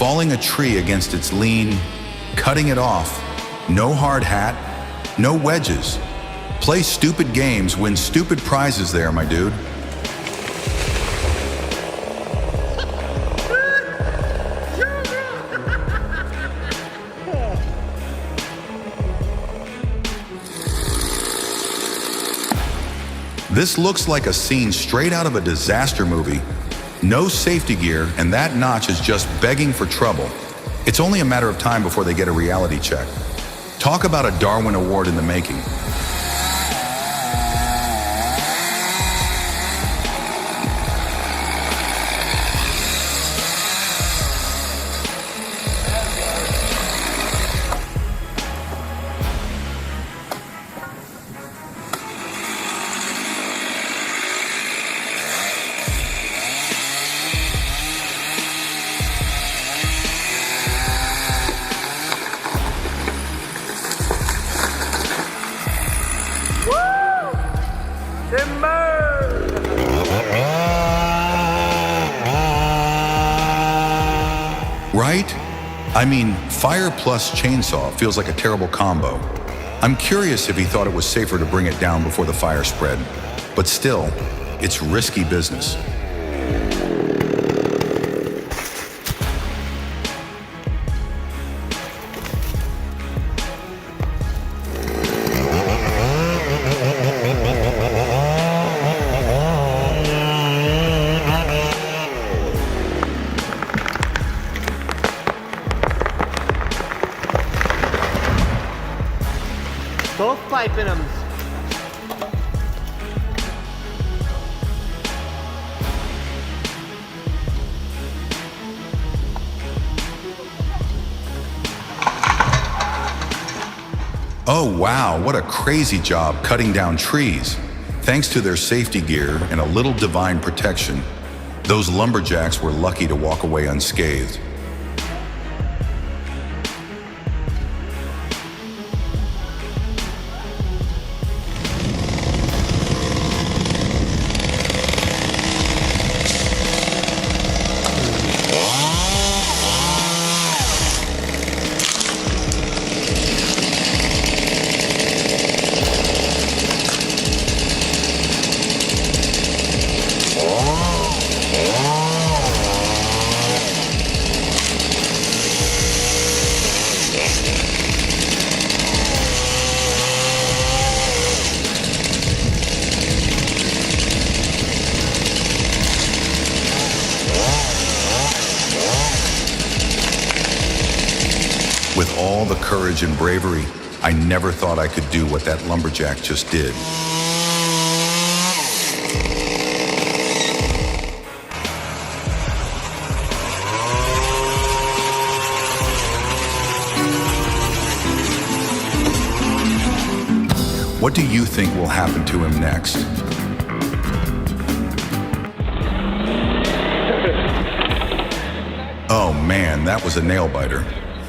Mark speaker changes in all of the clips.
Speaker 1: falling a tree against its lean, cutting it off. No hard hat, no wedges. Play stupid games, win stupid prizes there, my dude. This looks like a scene straight out of a disaster movie. No safety gear, and that notch is just begging for trouble. It's only a matter of time before they get a reality check. Talk about a Darwin Award in the making. Right? I mean, fire plus chainsaw feels like a terrible combo. I'm curious if he thought it was safer to bring it down before the fire spread. But still, it's risky business.
Speaker 2: Both piping them.
Speaker 1: Oh wow, what a crazy job cutting down trees. Thanks to their safety gear and a little divine protection, those lumberjacks were lucky to walk away unscathed. With all the courage and bravery, I never thought I could do what that lumberjack just did. What do you think will happen to him next? Oh man, that was a nail biter.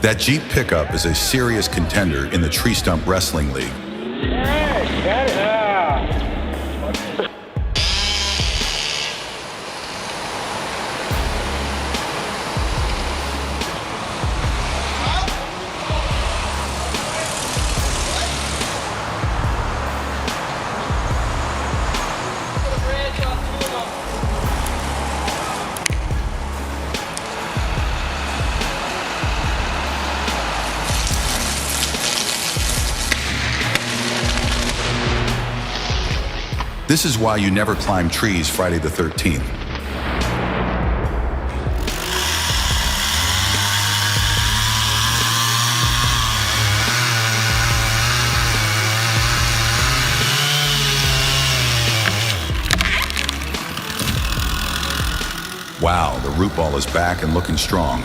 Speaker 1: That Jeep pickup is a serious contender in the Tree Stump Wrestling League. This is why you never climb trees Friday the 13th. Wow, the root ball is back and looking strong.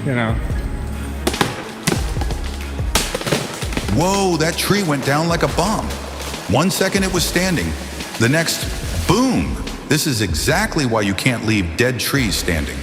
Speaker 3: You know.
Speaker 1: Whoa, that tree went down like a bomb. 1 second it was standing. The next, boom. This is exactly why you can't leave dead trees standing.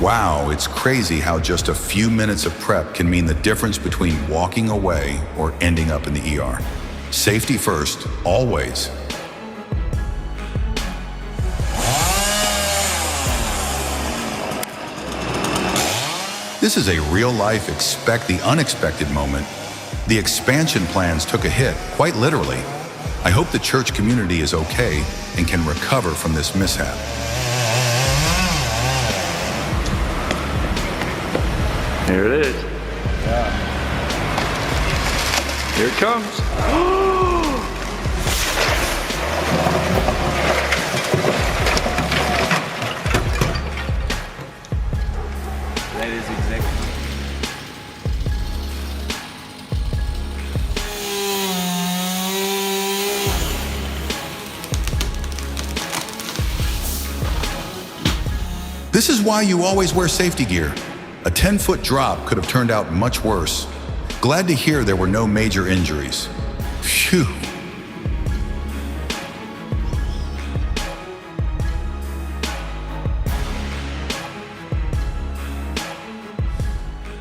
Speaker 1: Wow, it's crazy how just a few minutes of prep can mean the difference between walking away or ending up in the ER. Safety first, always. This is a real-life expect the unexpected moment. The expansion plans took a hit, quite literally. I hope the church community is okay and can recover from this mishap.
Speaker 2: Here it is.
Speaker 3: Yeah.
Speaker 2: Here it comes.
Speaker 4: That is exactly.
Speaker 1: This is why you always wear safety gear. A 10-foot drop could have turned out much worse. Glad to hear there were no major injuries. Phew.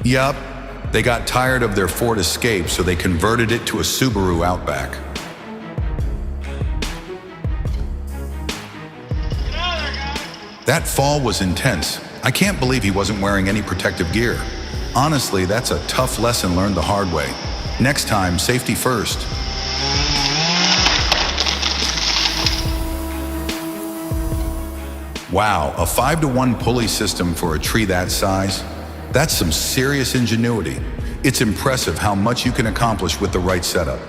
Speaker 1: Yup, they got tired of their Ford Escape, so they converted it to a Subaru Outback. That fall was intense. I can't believe he wasn't wearing any protective gear. Honestly, that's a tough lesson learned the hard way. Next time, safety first. Wow, a 5-to-1 pulley system for a tree that size? That's some serious ingenuity. It's impressive how much you can accomplish with the right setup.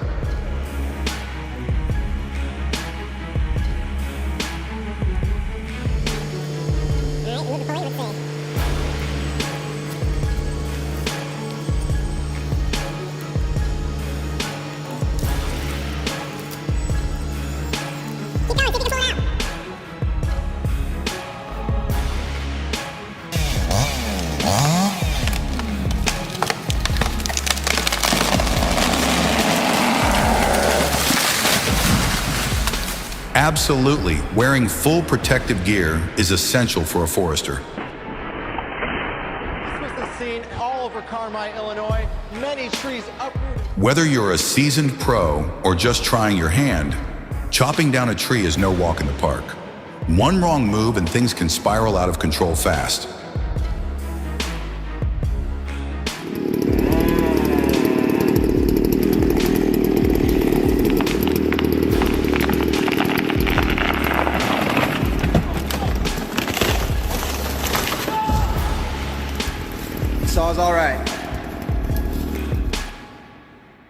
Speaker 1: Absolutely, wearing full protective gear is essential for a forester.
Speaker 5: This was the scene all over Carmi, Illinois. Many trees uprooted.
Speaker 1: Whether you're a seasoned pro or just trying your hand, chopping down a tree is no walk in the park. One wrong move and things can spiral out of control fast.
Speaker 4: Saw's all right.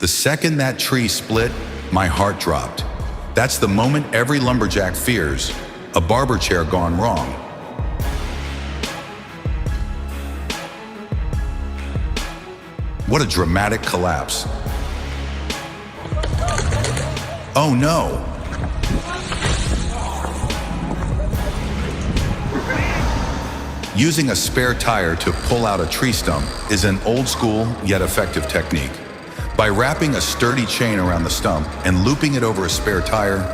Speaker 1: The second that tree split, my heart dropped. That's the moment every lumberjack fears, a barber chair gone wrong. What a dramatic collapse. Oh no! Using a spare tire to pull out a tree stump is an old-school yet effective technique. By wrapping a sturdy chain around the stump and looping it over a spare tire,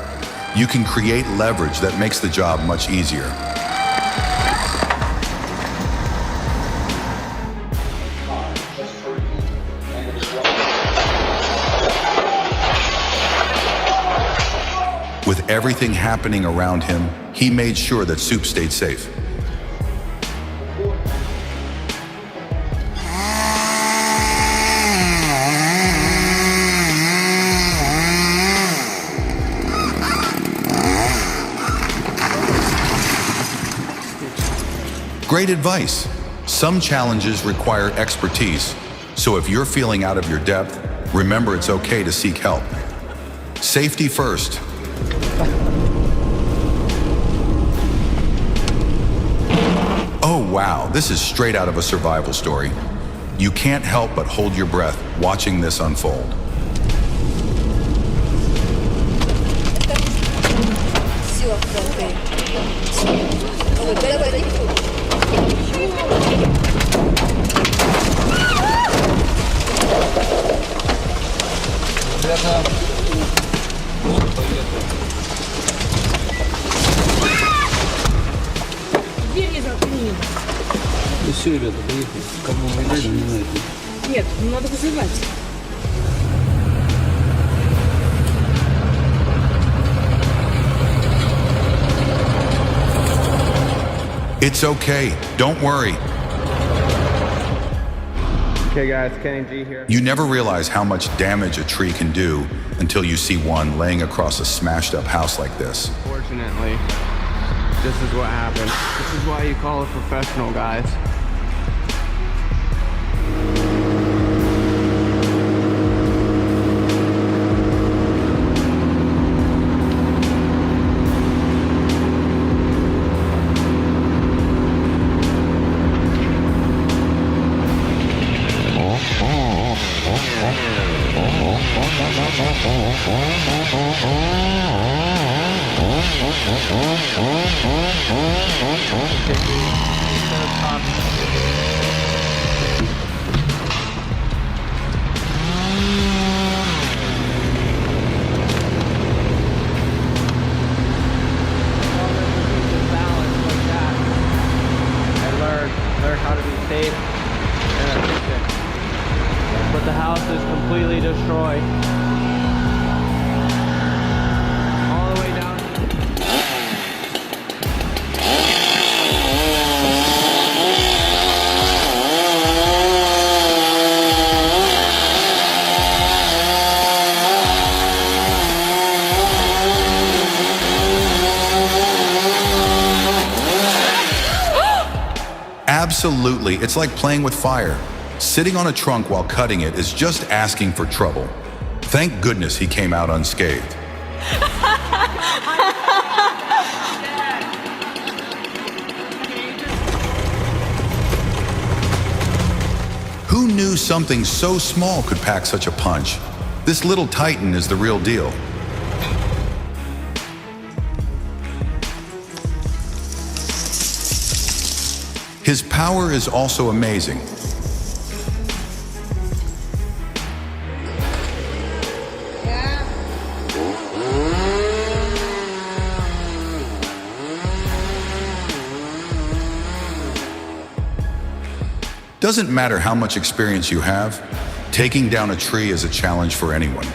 Speaker 1: you can create leverage that makes the job much easier. With everything happening around him, he made sure that Soup stayed safe. Great advice. Some challenges require expertise, so if you're feeling out of your depth, remember it's okay to seek help. Safety first. Oh wow, this is straight out of a survival story. You can't help but hold your breath watching this unfold.
Speaker 6: усилия, да поехали. Кому война, не знаю.
Speaker 7: Нет, надо вызывать.
Speaker 1: It's okay. Don't worry.
Speaker 4: Okay, guys, Kenny G here.
Speaker 1: You never realize how much damage a tree can do until you see one laying across a smashed up house like this.
Speaker 4: Fortunately, this is what happened. This is why you call a professional, guys. Learn how to be safe and efficient. But the house is completely destroyed. All the way down.
Speaker 1: Absolutely, it's like playing with fire. Sitting on a trunk while cutting it is just asking for trouble. Thank goodness he came out unscathed. Who knew something so small could pack such a punch? This little titan is the real deal. His power is also amazing. Doesn't matter how much experience you have, taking down a tree is a challenge for anyone.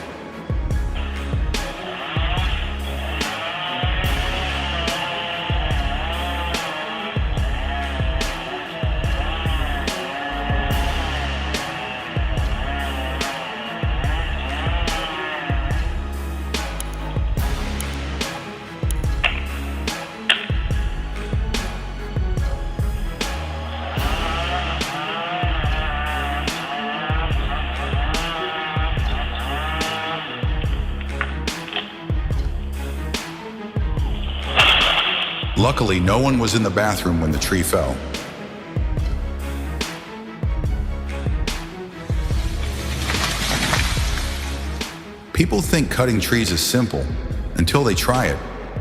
Speaker 1: Luckily, no one was in the bathroom when the tree fell. People think cutting trees is simple until they try it.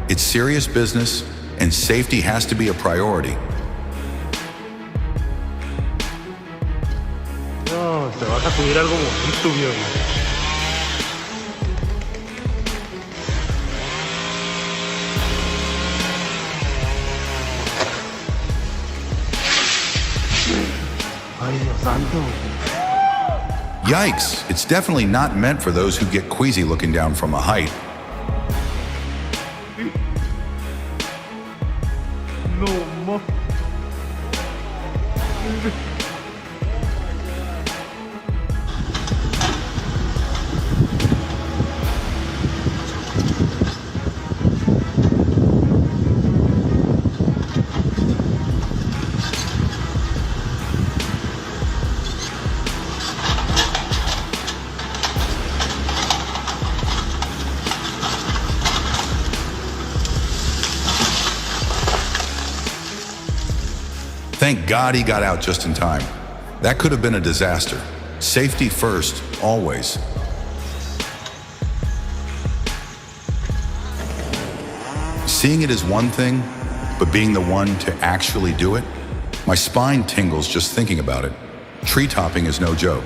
Speaker 1: It's serious business, and safety has to be a priority.
Speaker 6: No, se va a sacudir algo bonito, viejo. Ay, Dios santo.
Speaker 1: Yikes, it's definitely not meant for those who get queasy looking down from a height.
Speaker 6: No, mo.
Speaker 1: Thank God he got out just in time. That could have been a disaster. Safety first, always. Seeing it is one thing, but being the one to actually do it, my spine tingles just thinking about it. Tree topping is no joke.